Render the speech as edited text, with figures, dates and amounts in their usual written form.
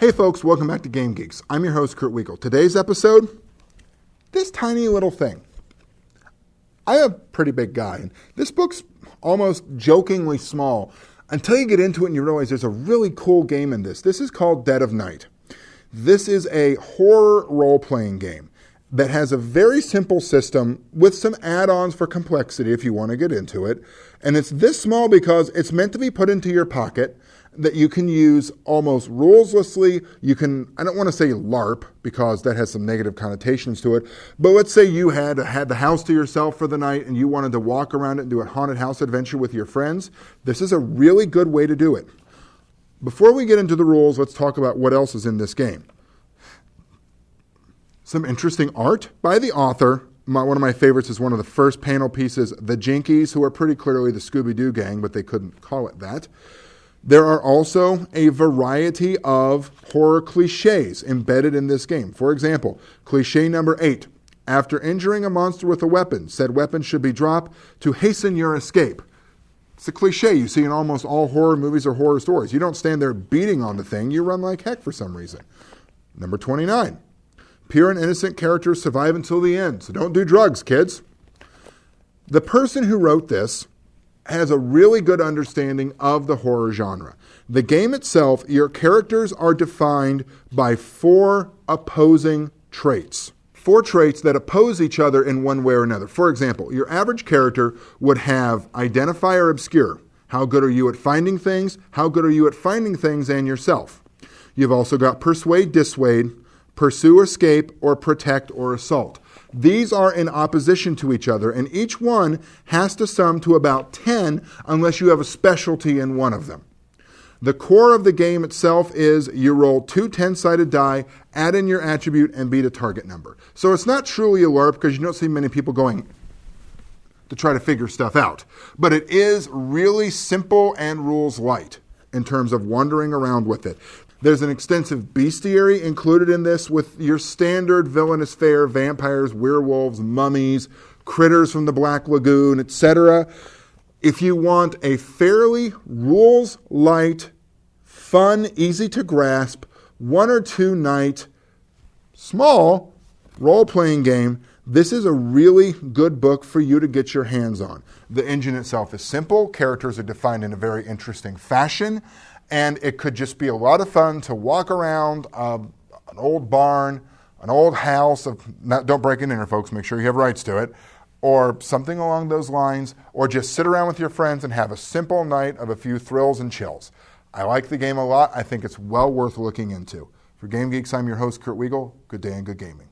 Hey folks, welcome back to Game Geeks. I'm your host, Kurt Wiegel. Today's episode, this tiny little thing. I'm a pretty big guy, and this book's almost jokingly small until you get into it and you realize there's a really cool game in this. This is called Dead of Night. This is a horror role-playing game that has a very simple system with some add-ons for complexity if you want to get into it. And it's this small because it's meant to be put into your pocket, that you can use almost ruleslessly. You can, I don't want to say LARP because that has some negative connotations to it, but let's say you had the house to yourself for the night and you wanted to walk around it and do a haunted house adventure with your friends. This is a really good way to do it. Before we get into the rules, let's talk about what else is in this game. Some interesting art by the author. One of my favorites is one of the first panel pieces, the Jinkies, who are pretty clearly the Scooby-Doo gang, but they couldn't call it that. There are also a variety of horror cliches embedded in this game. For example, cliche number 8. After injuring a monster with a weapon, said weapon should be dropped to hasten your escape. It's a cliche you see in almost all horror movies or horror stories. You don't stand there beating on the thing. You run like heck for some reason. Number 29. Pure and innocent characters survive until the end, so don't do drugs, kids. The person who wrote this has a really good understanding of the horror genre. The game itself, your characters are defined by 4 opposing traits. 4 traits that oppose each other in one way or another. For example, your average character would have identify or obscure. How good are you at finding things? How good are you at finding things and yourself? You've also got persuade, dissuade, pursue, escape, or protect or assault. These are in opposition to each other, and each one has to sum to about 10 unless you have a specialty in one of them. The core of the game itself is you roll 2 10-sided die, add in your attribute, and beat a target number. So it's not truly a LARP because you don't see many people going to try to figure stuff out. But it is really simple and rules light in terms of wandering around with it. There's an extensive bestiary included in this with your standard villainous fare, vampires, werewolves, mummies, critters from the Black Lagoon, etc. If you want a fairly rules-light, fun, easy to grasp, 1 or 2 night, small role-playing game, this is a really good book for you to get your hands on. The engine itself is simple. Characters are defined in a very interesting fashion. And it could just be a lot of fun to walk around an old barn, an old house. Don't break in there, folks. Make sure you have rights to it. Or something along those lines. Or just sit around with your friends and have a simple night of a few thrills and chills. I like the game a lot. I think it's well worth looking into. For Game Geeks, I'm your host, Kurt Wiegel. Good day and good gaming.